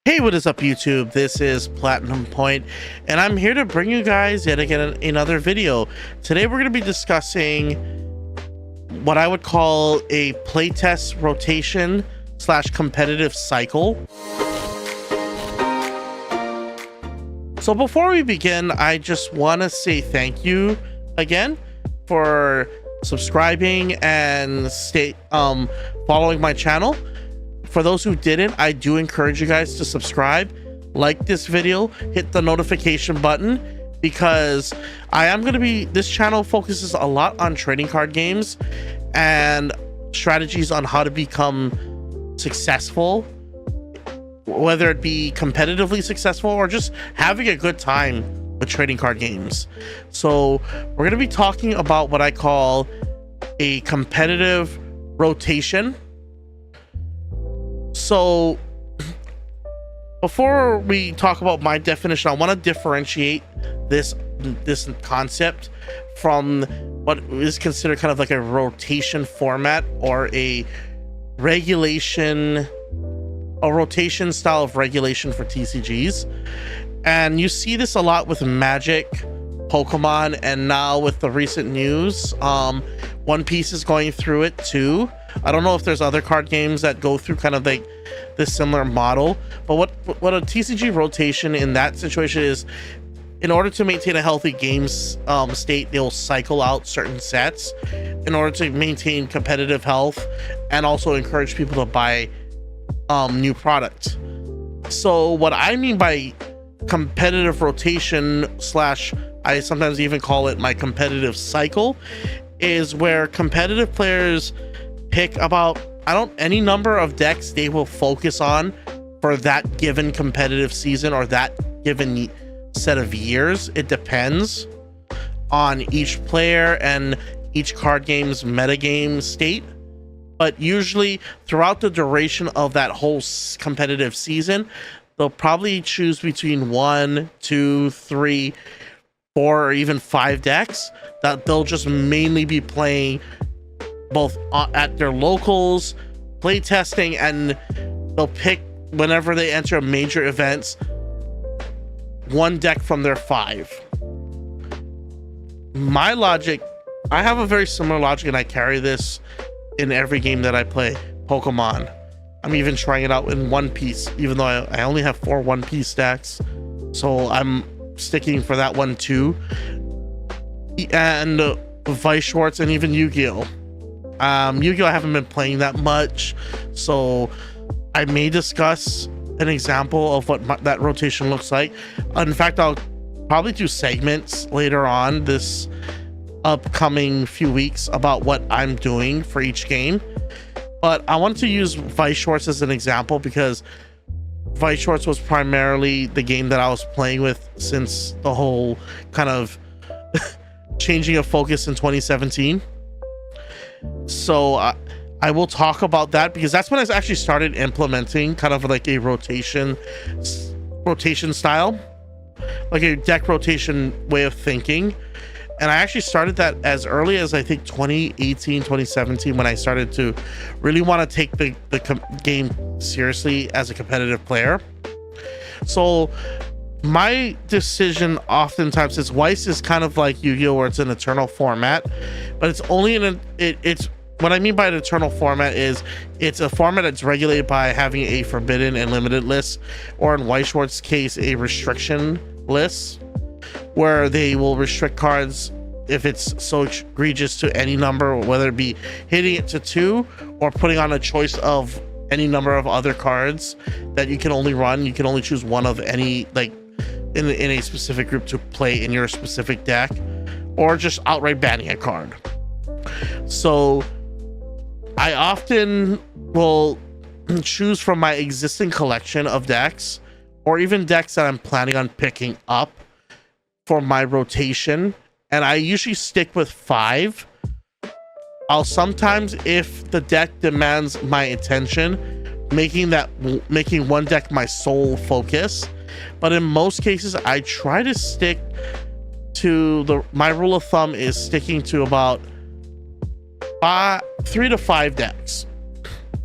Hey, what is up, YouTube? This is Platinum Point, and I'm here to bring you guys yet again another video. Today, we're going to be discussing what I would call a playtest rotation / competitive cycle. So before we begin, I just want to say thank you again for subscribing and following my channel. For those who didn't, I do encourage you guys to subscribe, like this video, hit the notification button, because this channel focuses a lot on trading card games and strategies on how to become successful, whether it be competitively successful or just having a good time with trading card games. So we're going to be talking about what I call a competitive rotation. So before we talk about my definition, I want to differentiate this concept from what is considered kind of like a rotation format or a rotation style of regulation for TCGs. And you see this a lot with Magic, Pokemon, and now with the recent news, One Piece is going through it too. I don't know if there's other card games that go through kind of like this similar model, but what a TCG rotation in that situation is, in order to maintain a healthy games state, they'll cycle out certain sets in order to maintain competitive health and also encourage people to buy new product. So what I mean by competitive rotation / I sometimes even call it my competitive cycle, is where competitive players pick about any number of decks they will focus on for that given competitive season or that given set of years. It depends on each player and each card game's metagame state, but usually throughout the duration of that whole competitive season, they'll probably choose between 1, 2, 3, 4, or even 5 decks that they'll just mainly be playing both at their locals, play testing, and they'll pick, whenever they enter major events, one deck from their 5. My logic, I have a very similar logic, and I carry this in every game that I play. Pokemon, I'm even trying it out in One Piece, even though I only have 4 One Piece decks, so I'm sticking for that one too. And Weiss Schwarz, and even Yu-Gi-Oh! Yu-Gi-Oh! I haven't been playing that much, so I may discuss an example of what that rotation looks like. In fact, I'll probably do segments later on this upcoming few weeks about what I'm doing for each game. But I wanted to use Weiss Schwarz as an example because Weiss Schwarz was primarily the game that I was playing with since the whole kind of changing of focus in 2017. So I will talk about that because that's when I actually started implementing kind of like a rotation style, like a deck rotation way of thinking. And I actually started that as early as I think 2018, 2017, when I started to really want to take the game seriously as a competitive player. So my decision oftentimes is Weiss is kind of like Yu-Gi-Oh! Where it's an eternal format, but it's only it's what I mean by an eternal format is it's a format that's regulated by having a forbidden and limited list, or in Weiss Schwarz's case, a restriction list, where they will restrict cards if it's so egregious to any number, whether it be hitting it to 2 or putting on a choice of any number of other cards that you can only run. You can only choose one of any, like in a specific group to play in your specific deck, or just outright banning a card. So I often will choose from my existing collection of decks, or even decks that I'm planning on picking up for my rotation, and I usually stick with 5. I'll sometimes, if the deck demands my attention, making one deck my sole focus, but in most cases I try to stick to my rule of thumb is sticking to about 3 to 5 decks.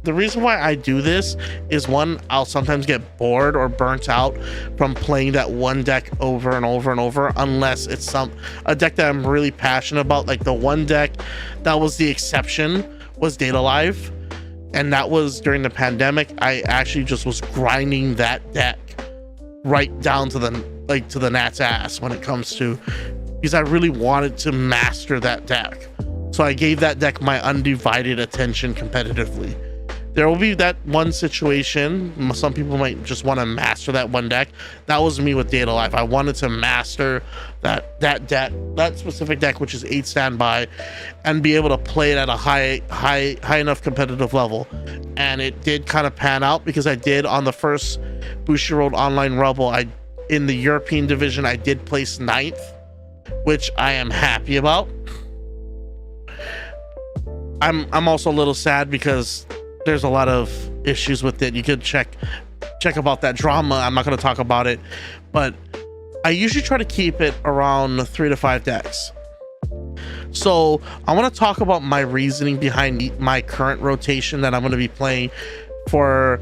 the reason why I do this is, one, I'll sometimes get bored or burnt out from playing that one deck over and over and over, unless it's a deck that I'm really passionate about. Like the one deck that was the exception was Data Live, and that was during the pandemic. I actually just was grinding that deck right down to the gnat's ass when it comes to, because I really wanted to master that deck. So I gave that deck my undivided attention competitively. There will be that one situation, some people might just want to master that one deck. That was me with Data Life. I wanted to master that deck, that specific deck, which is 8 standby, and be able to play it at a high enough competitive level. And it did kind of pan out, because I did, on the first Bushiroad Online Rumble, in the European division, I did place 9th, which I am happy about. I'm also a little sad because there's a lot of issues with it. You could check about that drama. I'm not going to talk about it, but I usually try to keep it around 3 to 5 decks. So I want to talk about my reasoning behind my current rotation that I'm going to be playing for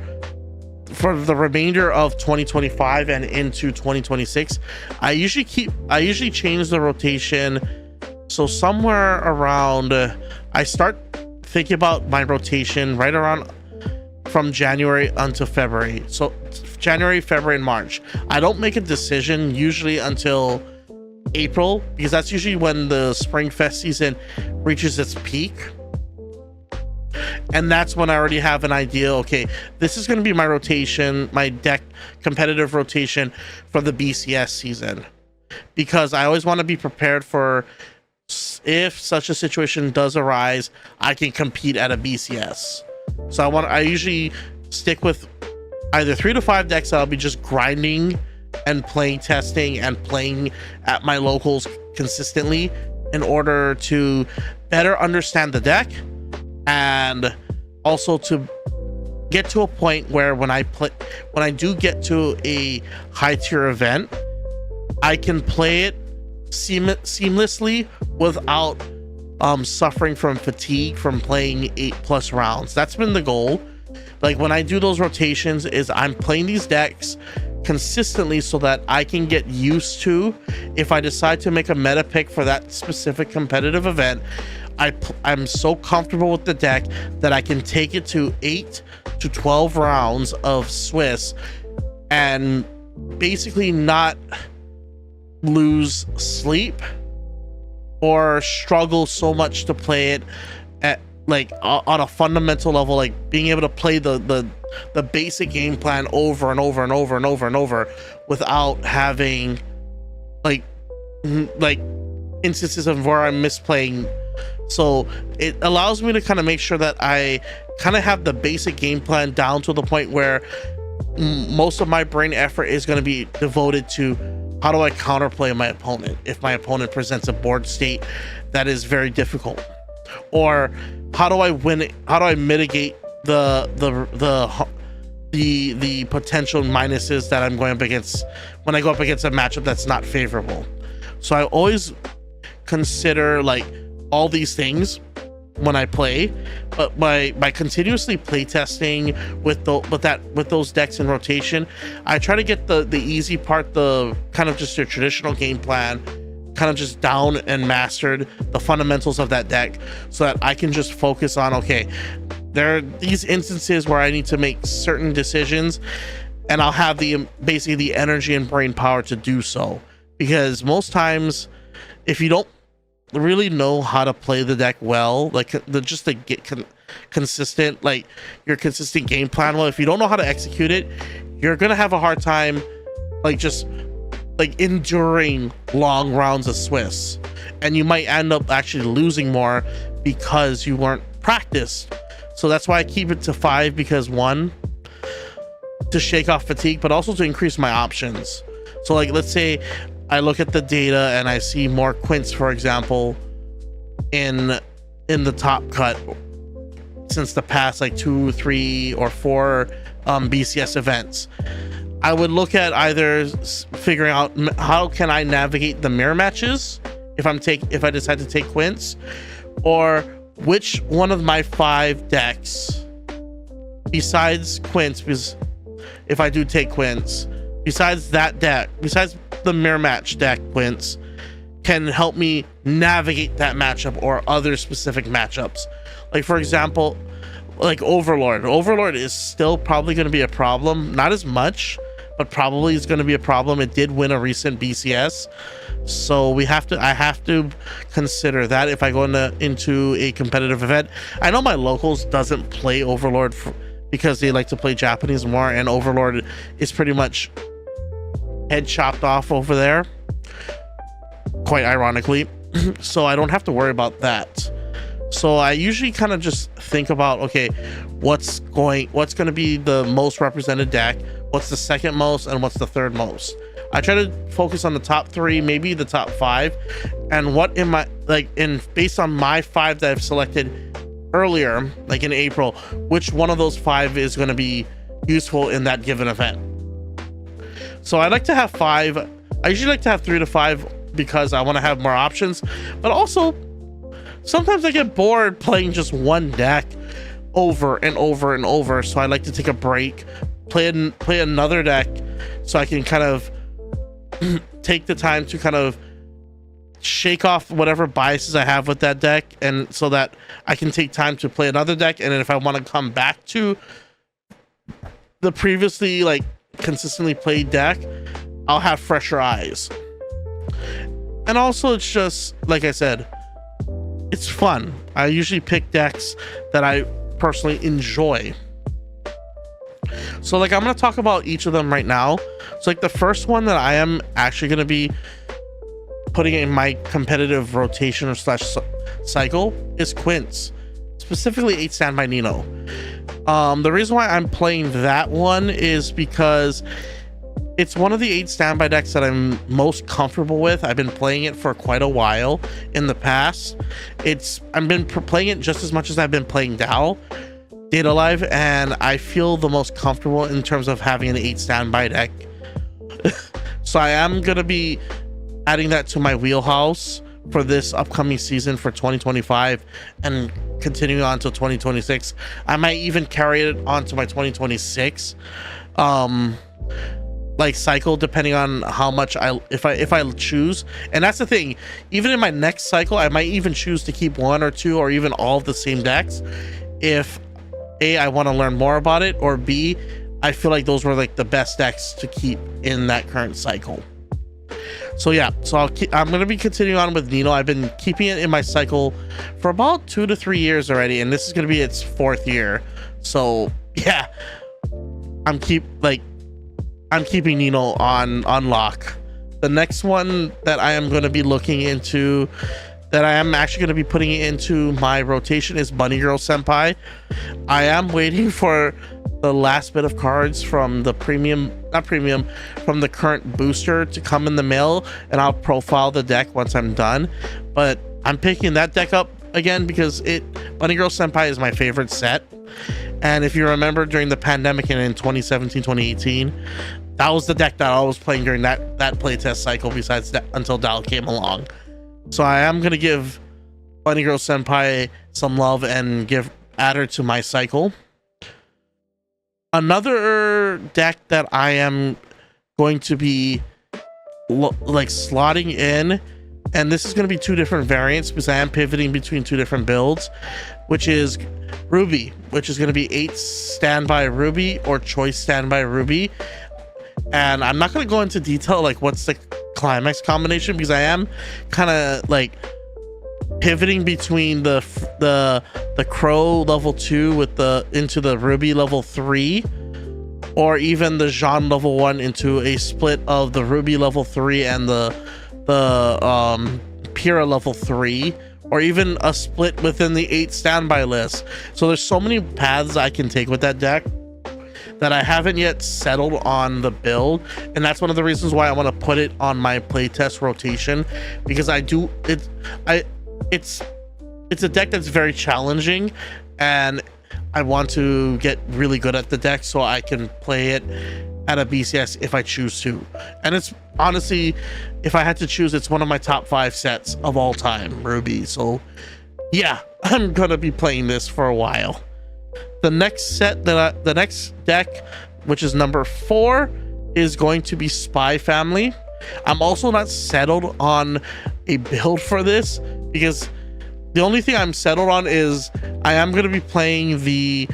the remainder of 2025 and into 2026. I usually change the rotation. So somewhere around, I start thinking about my rotation right around from January until February. So January, February, and March. I don't make a decision usually until April, because that's usually when the Spring Fest season reaches its peak. And that's when I already have an idea, okay, this is going to be my rotation, my deck competitive rotation for the BCS season. Because I always want to be prepared for, if such a situation does arise, I can compete at a BCS. So I usually stick with either 3 to 5 decks that I'll be just grinding and playing, testing, and playing at my locals consistently in order to better understand the deck, and also to get to a point where when I do get to a high tier event, I can play it seamlessly without suffering from fatigue from playing 8+ rounds. That's been the goal. Like when I do those rotations, is I'm playing these decks consistently so that I can get used to, if I decide to make a meta pick for that specific competitive event, I'm so comfortable with the deck that I can take it to 8 to 12 rounds of Swiss and basically not lose sleep or struggle so much to play it at like on a fundamental level, like being able to play the basic game plan over and over and over and over and over without having like instances of where I'm misplaying. So it allows me to kind of make sure that I kind of have the basic game plan down to the point where most of my brain effort is going to be devoted to how do I counterplay my opponent if my opponent presents a board state that is very difficult, or how do I win it? How do I mitigate the potential minuses that I'm going up against when I go up against a matchup that's not favorable? So I always consider like all these things when I play, but by continuously playtesting with those decks in rotation, I try to get the easy part, the kind of just your traditional game plan, kind of just down and mastered the fundamentals of that deck, so that I can just focus on, okay, there are these instances where I need to make certain decisions, and I'll have basically the energy and brain power to do so. Because most times, if you don't really know how to play the deck well, like just to get consistent, like your consistent game plan well, if you don't know how to execute it, you're gonna have a hard time like just like enduring long rounds of Swiss, and you might end up actually losing more because you weren't practiced. So that's why I keep it to 5, because one, to shake off fatigue, but also to increase my options. So like, let's say I look at the data and I see more Quints, for example, in the top cut since the past like 2, 3, or 4 BCS events. I would look at either figuring out how can I navigate the mirror matches if I decide to take Quints, or which one of my 5 decks besides Quince, because if I do take Quince, besides that deck, besides the mirror match deck, Quince can help me navigate that matchup or other specific matchups. Like for example, like Overlord. Overlord is still probably going to be a problem, not as much, but probably is going to be a problem. It did win a recent BCS, so I have to consider that if I go into a competitive event. I know my locals doesn't play Overlord because they like to play Japanese more, and Overlord is pretty much head chopped off over there, quite ironically. So I don't have to worry about that. So I usually kind of just think about, okay, what's going to be the most represented deck, what's the second most, and what's the third most. I try to focus on the top 3, maybe the top 5, and what in my based on my 5 that I've selected earlier, like in April, which one of those 5 is going to be useful in that given event. So I like to have 5. I usually like to have 3 to 5 because I want to have more options, but also sometimes I get bored playing just one deck over and over and over, so I like to take a break, play another deck, so I can kind of take the time to kind of shake off whatever biases I have with that deck, and so that I can take time to play another deck. And then if I want to come back to the previously consistently played deck, I'll have fresher eyes. And also, it's just like I said, it's fun. I usually pick decks that I personally enjoy. So I'm going to talk about each of them right now. So the first one that I am actually going to be putting in my competitive rotation or / cycle is Quince, specifically 8 Standby Nino. The reason why I'm playing that one is because it's one of the 8 standby decks that I'm most comfortable with. I've been playing it for quite a while in the past. I've been playing it just as much as I've been playing Data Live, and I feel the most comfortable in terms of having an 8 standby deck. So I am going to be adding that to my wheelhouse for this upcoming season for 2025 and continuing on to 2026. I might even carry it on to my 2026 cycle, depending on how much if I choose. And that's the thing, even in my next cycle I might even choose to keep 1 or 2 or even all of the same decks if A, I want to learn more about it, or B, I feel like those were the best decks to keep in that current cycle. So yeah, so I'm going to be continuing on with Nino. I've been keeping it in my cycle for about 2 to 3 years already, and this is going to be its 4th year. So yeah, I'm keeping Nino on lock. The next one that I am going to be looking into, that I am actually going to be putting into my rotation, is Bunny Girl Senpai. I am waiting for the last bit of cards from the from the current booster to come in the mail, and I'll profile the deck once I'm done. But I'm picking that deck up again because Bunny Girl Senpai is my favorite set. And if you remember, during the pandemic and in 2017, 2018, that was the deck that I was playing during that playtest cycle, besides that, until Dal came along. So I am going to give Bunny Girl Senpai some love and add her to my cycle. Another deck that I am going to be slotting in, and this is going to be 2 different variants because I am pivoting between 2 different builds, which is Ruby, which is going to be 8 standby Ruby or choice standby Ruby. And I'm not going to go into detail what's the climax combination, because I am kind of pivoting between the Crow level 2 into the Ruby level 3, or even the Jean level 1 into a split of the Ruby level 3 and the Pyrrha level 3, or even a split within the 8 standby list. So there's so many paths I can take with that deck that I haven't yet settled on the build, and that's one of the reasons why I want to put it on my playtest rotation, because it's a deck that's very challenging, and I want to get really good at the deck so I can play it at a BCS if I choose to. And it's honestly, if I had to choose, it's one of my top 5 sets of all time, Ruby. So yeah, I'm gonna be playing this for a while. The next set the next deck, which is number 4, is going to be Spy Family. I'm also not settled on a build for this, because the only thing I'm settled on is I am going to be playing the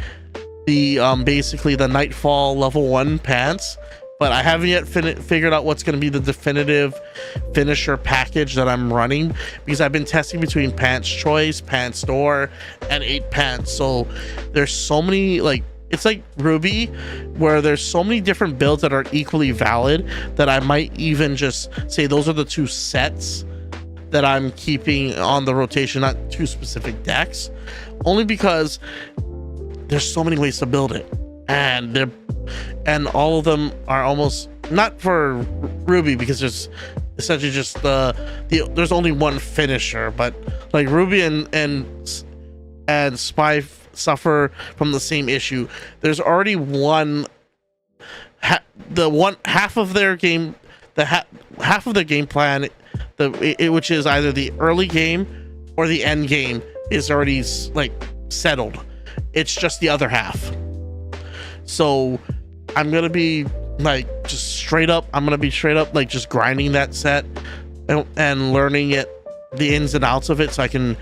basically the Nightfall level 1 pants, but I haven't yet figured out what's going to be the definitive finisher package that I'm running, because I've been testing between Pants Choice, Pants Door, and 8 Pants. So there's so many, like, it's like Ruby, where there's so many different builds that are equally valid that I might even just say those are the 2 sets that I'm keeping on the rotation, not 2 specific decks, only because there's so many ways to build it, and all of them are almost not for Ruby, because there's essentially just there's only one finisher, but like Ruby and Spy suffer from the same issue. There's already half of their game, half of their game plan, which is either the early game or the end game, is already like settled. It's just the other half. So I'm gonna be like straight up like just grinding that set and learning the ins and outs of it, so I can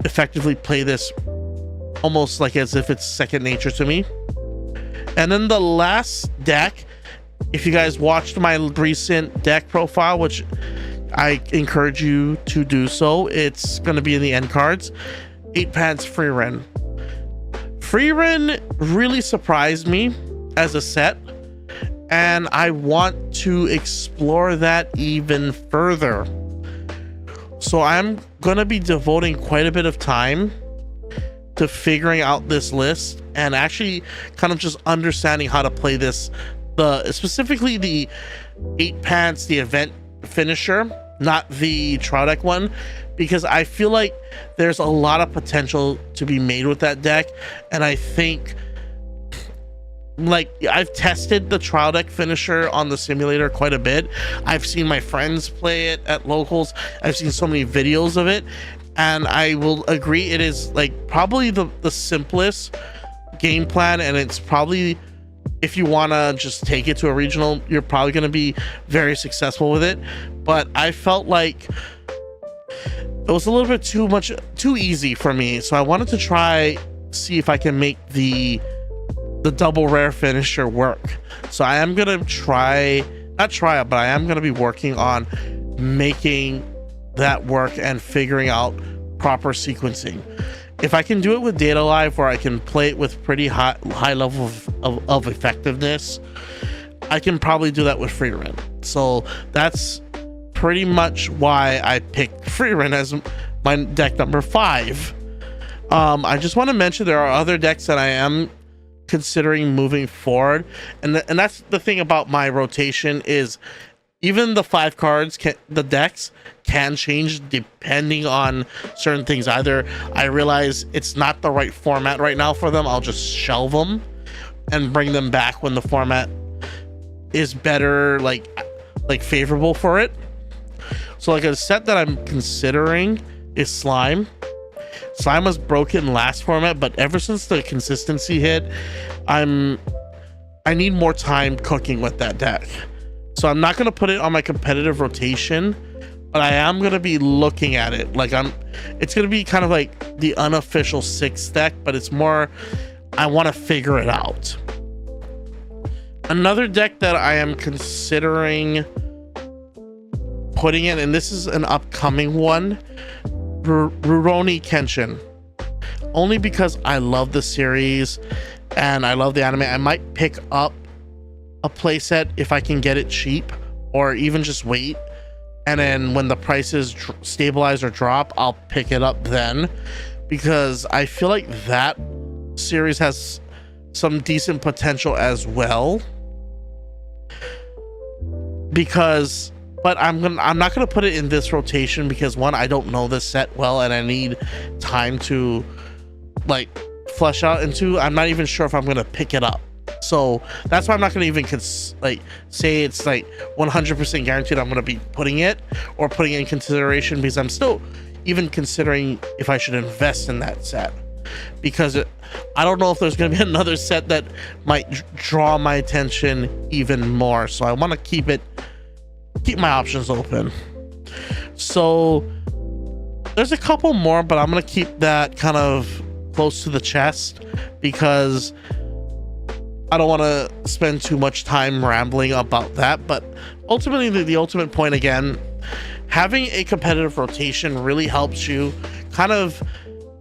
effectively play this almost like as if it's second nature to me. And then the last deck, if you guys watched my recent deck profile, which I encourage you to do so, it's going to be in the end cards, 8 Pants Freerin. Freerin really surprised me as a set, and I want to explore that even further. So I'm going to be devoting quite a bit of time to figuring out this list and actually kind of just understanding how to play this, specifically the 8 Pants, the event finisher, not the trial deck one, because I feel like there's a lot of potential to be made with that deck. And I think, like, I've tested the trial deck finisher on the simulator quite a bit. I've seen my friends play it at locals. I've seen so many videos of it, and I will agree it is like probably the simplest game plan, and it's probably, if you want to just take it to a regional, you're probably going to be very successful with it. But I felt like it was a little bit too easy for me, so I wanted to see if I can make the double rare finisher work. So I am gonna but I am gonna be working on making that work and figuring out proper sequencing. If I can do it with Data Live, where I can play it with pretty high level of effectiveness, I can probably do that with Freerin. So that's pretty much why I picked Freerin as my deck number 5. I just want to mention there are other decks that I am considering moving forward, and that's the thing about my rotation, is even the 5 cards the decks can change depending on certain things. Either I realize it's not the right format right now for them, I'll just shelve them and bring them back when the format is better, like favorable for it. So like a set that I'm considering is Slime. Slime was broken last format, but ever since the consistency hit, I need more time cooking with that deck. So I'm not going to put it on my competitive rotation, but I am going to be looking at it. Like it's going to be kind of like the unofficial 6th deck, but it's more, I want to figure it out. Another deck that I am considering putting in, and this is an upcoming one, Rurouni Kenshin. Only because I love the series and I love the anime. I might pick up a playset if I can get it cheap, or even just wait, and then when the prices stabilize or drop, I'll pick it up then, because I feel like that series has some decent potential as well. But I'm not gonna put it in this rotation because, one, I don't know this set well and I need time to like flesh out, and 2, I'm not even sure if I'm gonna pick it up. So that's why I'm not gonna even say it's like 100% guaranteed I'm gonna be putting it or putting it in consideration, because I'm still even considering if I should invest in that set. because I don't know if there's going to be another set that might draw my attention even more. So I want to keep my options open. So there's a couple more, but I'm going to keep that kind of close to the chest because I don't want to spend too much time rambling about that. But ultimately, the ultimate point, again, having a competitive rotation really helps you kind of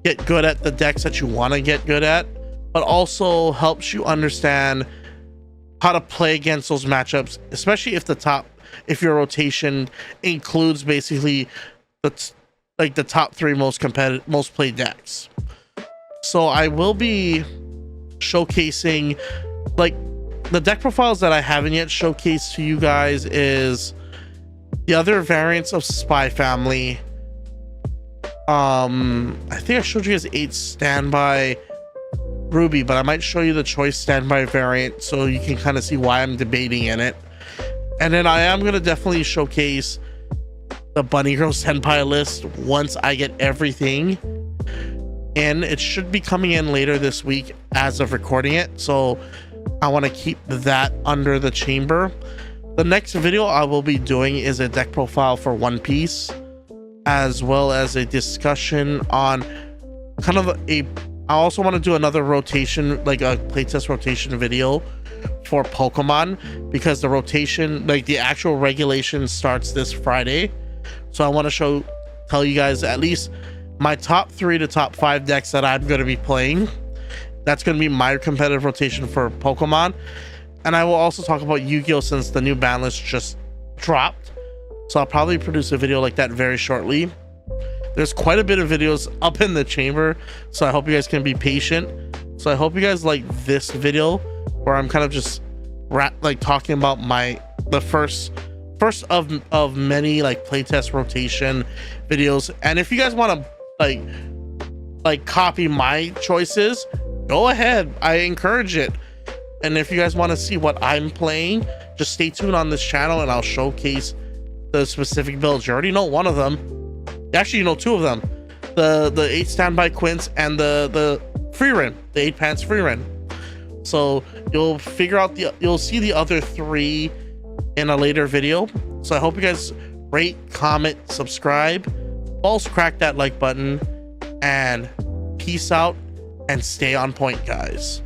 get good at the decks that you want to get good at, but also helps you understand how to play against those matchups, especially if your rotation includes basically the top 3 most played decks. So I will be showcasing, like, the deck profiles that I haven't yet showcased to you guys is the other variants of Spy Family. I think I showed you guys 8 standby Ruby, but I might show you the choice standby variant so you can kind of see why I'm debating in it. And then I am going to definitely showcase the Bunny Girl Senpai list once I get everything in. It should be coming in later this week as of recording it, so I want to keep that under the chamber. The next video I will be doing is a deck profile for One Piece, as well as a discussion on kind of I also want to do another rotation, like a playtest rotation video for Pokemon, because the rotation, like the actual regulation, starts this Friday. So I want to tell you guys at least my top 3 to top 5 decks that I'm going to be playing. That's going to be my competitive rotation for Pokemon. And I will also talk about Yu-Gi-Oh! Since the new ban list just dropped. So I'll probably produce a video like that very shortly. There's quite a bit of videos up in the chamber, so I hope you guys can be patient. So I hope you guys like this video where I'm kind of just talking about the first of many like playtest rotation videos. And if you guys want to copy my choices, go ahead, I encourage it. And if you guys want to see what I'm playing, just stay tuned on this channel and I'll showcase the specific builds. You already know one of them. Actually, you know 2 of them, the 8 standby Quints and the free run, the 8 pants free run. So you'll see the other 3 in a later video. So I hope you guys rate, comment, subscribe, also crack that like button, and peace out and stay on point, guys.